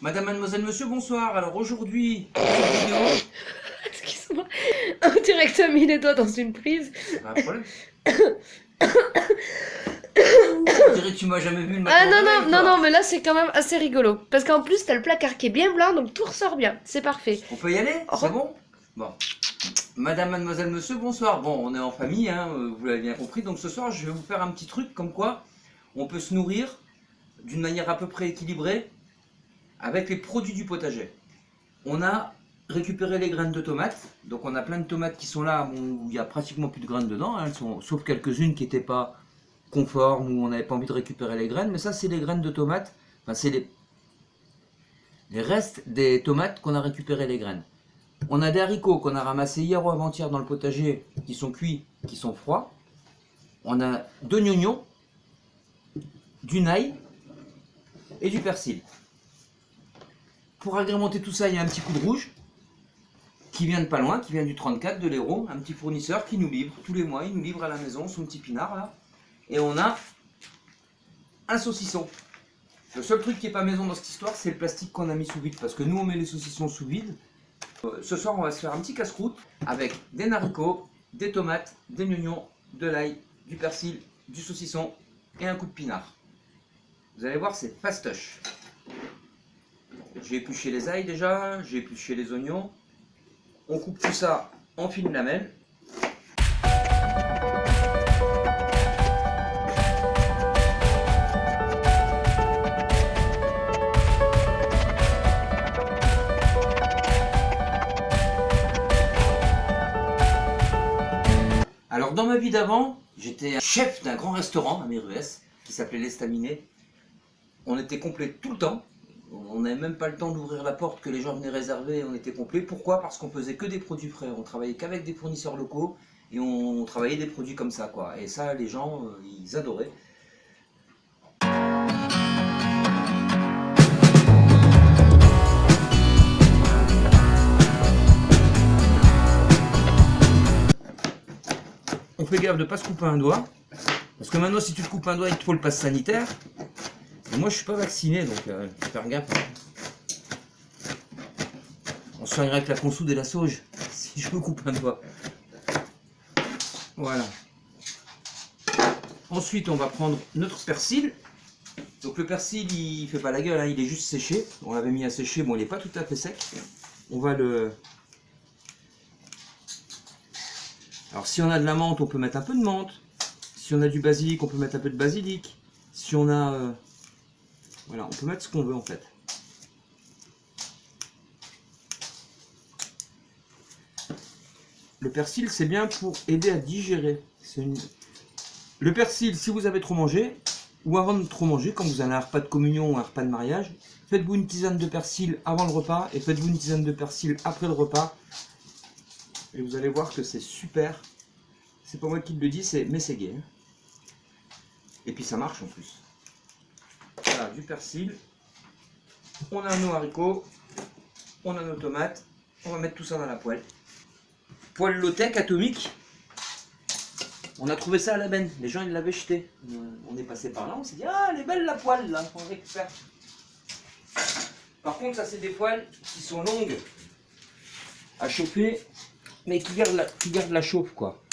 Madame, mademoiselle, monsieur, bonsoir. Alors aujourd'hui, cette vidéo, Excuse-moi. On dirait que t'as mis les doigts dans une prise. c'est pas un problème. On dirait que tu m'as jamais vu le matin Ah au non, réveil, non, toi. non, non, mais là c'est quand même assez rigolo. Parce qu'en plus t'as le placard qui est bien blanc, donc tout ressort bien. C'est parfait. On peut y aller? Oh. C'est bon? Bon. Madame, mademoiselle, monsieur, bonsoir. Bon, on est en famille, hein, vous l'avez bien compris. Donc ce soir, je vais vous faire un petit truc comme quoi on peut se nourrir d'une manière à peu près équilibrée avec les produits du potager. On a récupéré les graines de tomates. Donc on a plein de tomates qui sont là, bon, où il n'y a pratiquement plus de graines dedans, hein, sauf quelques-unes qui n'étaient pas conformes, où on n'avait pas envie de récupérer les graines. Mais ça, c'est les graines de tomates. Enfin, c'est les restes des tomates qu'on a récupéré les graines. On a des haricots qu'on a ramassés hier ou avant-hier dans le potager, qui sont cuits, qui sont froids. On a de l'oignon, du ail et du persil. Pour agrémenter tout ça, il y a un petit coup de rouge qui vient de pas loin, qui vient du 34 de l'Hérault, un petit fournisseur qui nous livre tous les mois, il nous livre à la maison son petit pinard là. Et on a un saucisson. Le seul truc qui n'est pas maison dans cette histoire, c'est le plastique qu'on a mis sous vide, parce que nous on met les saucissons sous vide. Ce soir, on va se faire un petit casse-croûte avec des haricots, des tomates, des oignons, de l'ail, du persil, du saucisson et un coup de pinard. Vous allez voir, c'est fastoche. J'ai épluché les ailes déjà, j'ai épluché les oignons. On coupe tout ça en fines lamelles. Alors dans ma vie d'avant, j'étais chef d'un grand restaurant à Méruès qui s'appelait l'Estaminet. On était complet tout le temps. On n'avait même pas le temps d'ouvrir la porte que les gens venaient réserver et on était complet. Pourquoi? Parce qu'on faisait que des produits frais. On travaillait qu'avec des fournisseurs locaux et on travaillait des produits comme ça, quoi. Et ça, les gens, ils adoraient. On fait gaffe de ne pas se couper un doigt. Parce que maintenant, si tu te coupes un doigt, il te faut le passe sanitaire. Et moi, je suis pas vacciné, donc faut faire gaffe. On se soignera avec la consoude et la sauge, si je me coupe un doigt. Voilà. Ensuite, on va prendre notre persil. Donc le persil, il fait pas la gueule, hein, il est juste séché. On l'avait mis à sécher, bon, il n'est pas tout à fait sec. On va le... Alors si on a de la menthe, on peut mettre un peu de menthe. Si on a du basilic, on peut mettre un peu de basilic. Si on a... Voilà, on peut mettre ce qu'on veut en fait. Le persil, c'est bien pour aider à digérer. Le persil, si vous avez trop mangé, ou avant de trop manger, quand vous avez un repas de communion ou un repas de mariage, faites-vous une tisane de persil avant le repas et faites-vous une tisane de persil après le repas. Et vous allez voir que c'est super. C'est pas moi qui le dis, mais c'est gay. Et puis ça marche en plus. Voilà, du persil. On a nos haricots. On a nos tomates. On va mettre tout ça dans la poêle. Poêle low-tech atomique. On a trouvé ça à la benne. Les gens ils l'avaient jeté. On est passé par là, on s'est dit ah elle est belle la poêle là, on récupère. Par contre ça c'est des poêles qui sont longues à chauffer, mais qui gardent la chauffe quoi.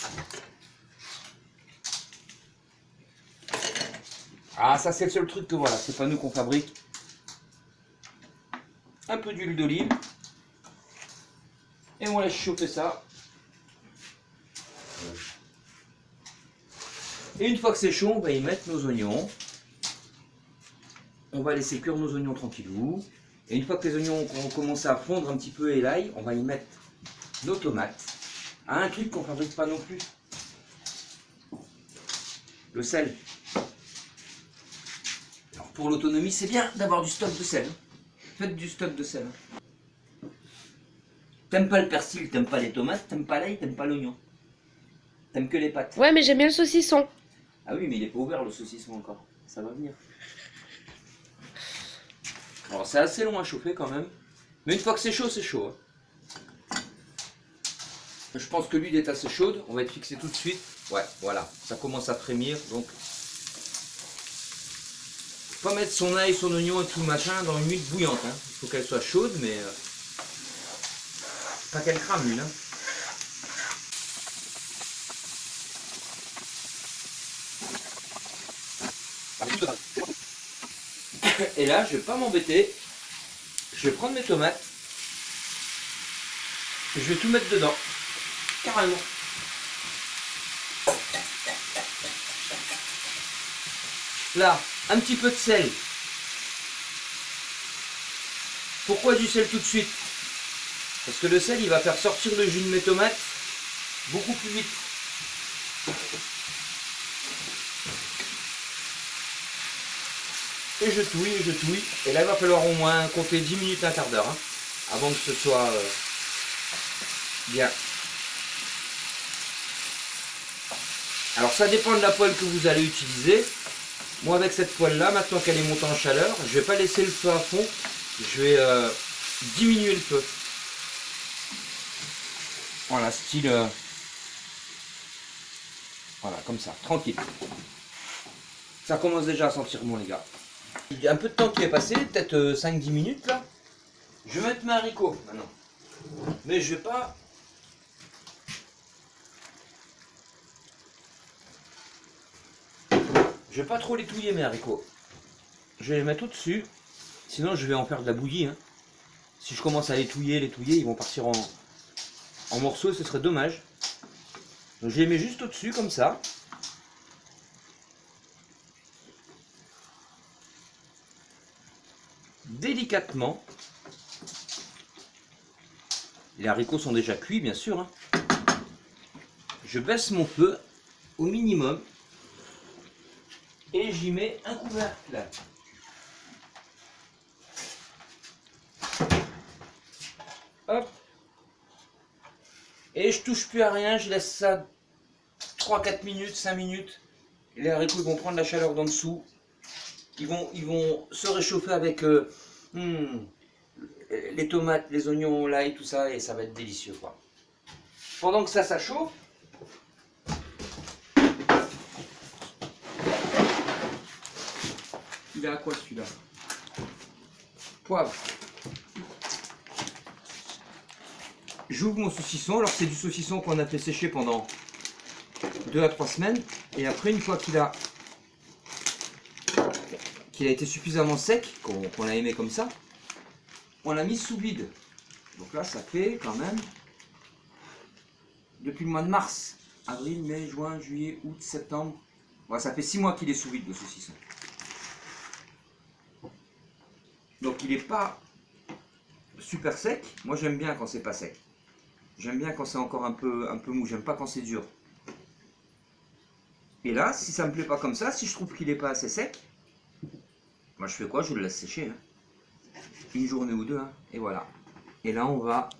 Ah ça c'est le seul truc que voilà, c'est pas nous qu'on fabrique. Un peu d'huile d'olive. Et on laisse chauffer ça. Et une fois que c'est chaud, on va y mettre nos oignons. On va laisser cuire nos oignons tranquillou. Et une fois que les oignons ont commencé à fondre un petit peu et l'ail, on va y mettre nos tomates. Ah, un truc qu'on ne fabrique pas non plus. Le sel. Alors pour l'autonomie, c'est bien d'avoir du stock de sel. Faites du stock de sel. T'aimes pas le persil, t'aimes pas les tomates, t'aimes pas l'ail, t'aimes pas l'oignon. T'aimes que les pâtes. Ouais, mais j'aime bien le saucisson. Ah oui, mais il n'est pas ouvert le saucisson encore. Ça va venir. Alors c'est assez long à chauffer quand même. Mais une fois que c'est chaud, c'est chaud. Hein. Je pense que l'huile est assez chaude. On va être fixé tout de suite. Ouais, voilà. Ça commence à frémir. Donc Faut pas mettre son ail, son oignon et tout le machin dans une huile bouillante. Hein. Il faut qu'elle soit chaude, mais pas qu'elle crame l'huile. Hein. Et là, je vais pas m'embêter. Je vais prendre mes tomates. Je vais tout mettre dedans. Carrément. Là, un petit peu de sel. Pourquoi du sel tout de suite? Parce que le sel, il va faire sortir le jus de mes tomates beaucoup plus vite. Et je touille, et je touille. Et là, il va falloir au moins compter 10 minutes, un quart d'heure, hein, avant que ce soit bien. Alors, ça dépend de la poêle que vous allez utiliser. Moi, avec cette poêle-là, maintenant qu'elle est montée en chaleur, je ne vais pas laisser le feu à fond. Je vais diminuer le feu. Voilà, style... voilà, comme ça, tranquille. Ça commence déjà à sentir bon, les gars. Il y a un peu de temps qui est passé, peut-être 5-10 minutes là. Je vais mettre mes haricots maintenant. Mais je vais pas... Je vais pas trop les touiller mes haricots. Je vais les mettre au-dessus. Sinon je vais en faire de la bouillie. Hein. Si je commence à les touiller, ils vont partir en morceaux et ce serait dommage. Donc je les mets juste au-dessus comme ça. Délicatement. Les haricots sont déjà cuits bien sûr. Hein. Je baisse mon feu au minimum. Et j'y mets un couvercle. Hop. Et je touche plus à rien, je laisse ça 3-4 minutes, 5 minutes. Les haricots ils vont prendre la chaleur d'en dessous. Ils vont se réchauffer avec les tomates, les oignons, l'ail, tout ça, et ça va être délicieux quoi. Pendant que ça chauffe, il est à quoi celui-là? Poivre. J'ouvre mon saucisson, alors c'est du saucisson qu'on a fait sécher pendant 2 à 3 semaines, et après une fois qu'il a été suffisamment sec, qu'on l'a aimé comme ça, on l'a mis sous vide. Donc là ça fait quand même, depuis le mois de mars, avril, mai, juin, juillet, août, septembre, ouais, ça fait 6 mois qu'il est sous vide le saucisson. Donc il n'est pas super sec, moi j'aime bien quand c'est pas sec. J'aime bien quand c'est encore un peu mou, j'aime pas quand c'est dur. Et là, si ça me plaît pas comme ça, si je trouve qu'il n'est pas assez sec, moi je fais quoi? Je le laisse sécher. Hein. Une journée ou deux, hein, et voilà. Et là on va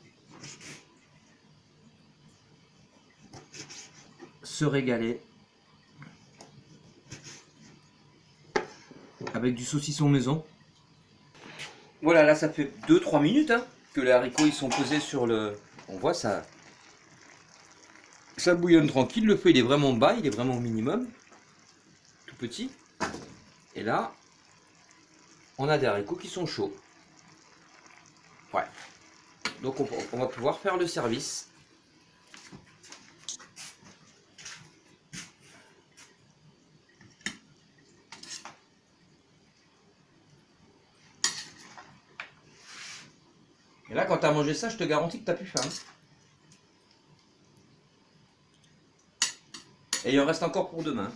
se régaler avec du saucisson maison. Voilà, là ça fait 2-3 minutes hein, que les haricots ils sont posés sur le... On voit ça bouillonne tranquille, le feu il est vraiment bas, il est vraiment au minimum, tout petit. Et là, on a des haricots qui sont chauds. Ouais. Donc on va pouvoir faire le service. Et là, quand tu as mangé ça, je te garantis que tu n'as plus faim. Et il en reste encore pour demain.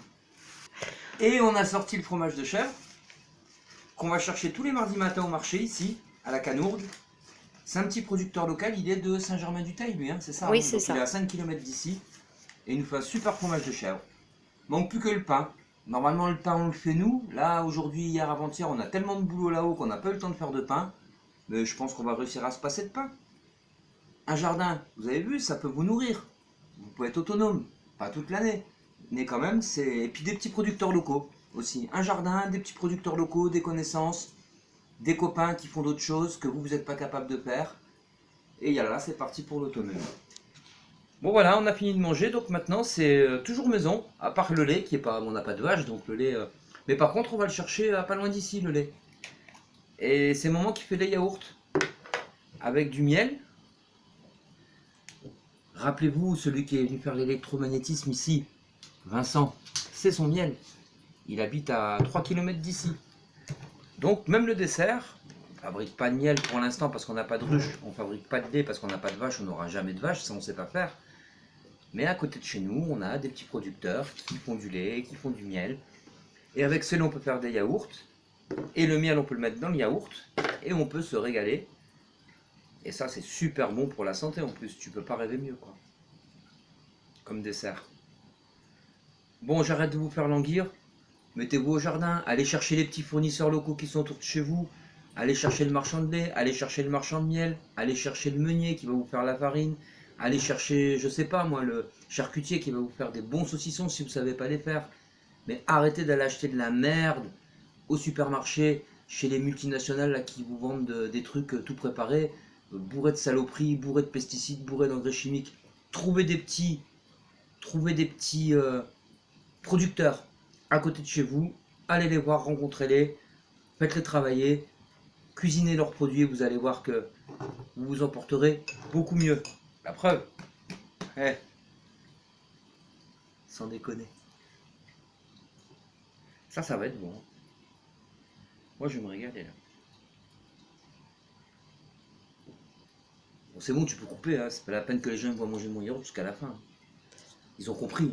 Et on a sorti le fromage de chèvre, qu'on va chercher tous les mardis matins au marché, ici, à la Canourgue. C'est un petit producteur local, il est de Saint-Germain-du-Teil, lui, hein, c'est ça? Oui, hein, c'est ça. Il est à 5 km d'ici. Et il nous fait un super fromage de chèvre. Manque plus que le pain. Normalement, le pain, on le fait nous. Là, aujourd'hui, hier, avant-hier, on a tellement de boulot là-haut qu'on n'a pas eu le temps de faire de pain. Mais je pense qu'on va réussir à se passer de pain. Un jardin, vous avez vu, ça peut vous nourrir. Vous pouvez être autonome, pas toute l'année. Mais quand même, c'est... Et puis des petits producteurs locaux aussi. Un jardin, des petits producteurs locaux, des connaissances, des copains qui font d'autres choses que vous n'êtes pas capable de faire. Et là, c'est parti pour l'automne. Bon voilà, on a fini de manger, donc maintenant c'est toujours maison, à part le lait qui est pas... On n'a pas de vache, donc le lait, Mais par contre, on va le chercher à pas loin d'ici, le lait. Et c'est maman qui fait des yaourts avec du miel. Rappelez-vous, celui qui est venu faire l'électromagnétisme ici, Vincent, c'est son miel. Il habite à 3 km d'ici. Donc même le dessert, on ne fabrique pas de miel pour l'instant parce qu'on n'a pas de ruche, on ne fabrique pas de lait parce qu'on n'a pas de vache, on n'aura jamais de vache, ça on ne sait pas faire. Mais à côté de chez nous, on a des petits producteurs qui font du lait, qui font du miel. Et avec cela, on peut faire des yaourts. Et le miel, on peut le mettre dans le yaourt. Et on peut se régaler. Et ça, c'est super bon pour la santé en plus. Tu peux pas rêver mieux, quoi. Comme dessert. Bon, j'arrête de vous faire languir. Mettez-vous au jardin. Allez chercher les petits fournisseurs locaux qui sont autour de chez vous. Allez chercher le marchand de lait. Allez chercher le marchand de miel. Allez chercher le meunier qui va vous faire la farine. Allez chercher, je sais pas moi, le charcutier qui va vous faire des bons saucissons si vous savez pas les faire. Mais arrêtez d'aller acheter de la merde au supermarché, chez les multinationales là, qui vous vendent des trucs tout préparés, bourrés de saloperies, bourrés de pesticides, bourrés d'engrais chimiques. Trouvez des petits producteurs à côté de chez vous, allez les voir, rencontrez-les, faites-les travailler, cuisinez leurs produits et vous allez voir que vous vous en porterez beaucoup mieux. La preuve, sans déconner. Ça va être bon. Moi, je vais me régaler là. Bon, c'est bon, tu peux couper, hein. C'est pas la peine que les gens voient manger mon yaourt jusqu'à la fin. Ils ont compris,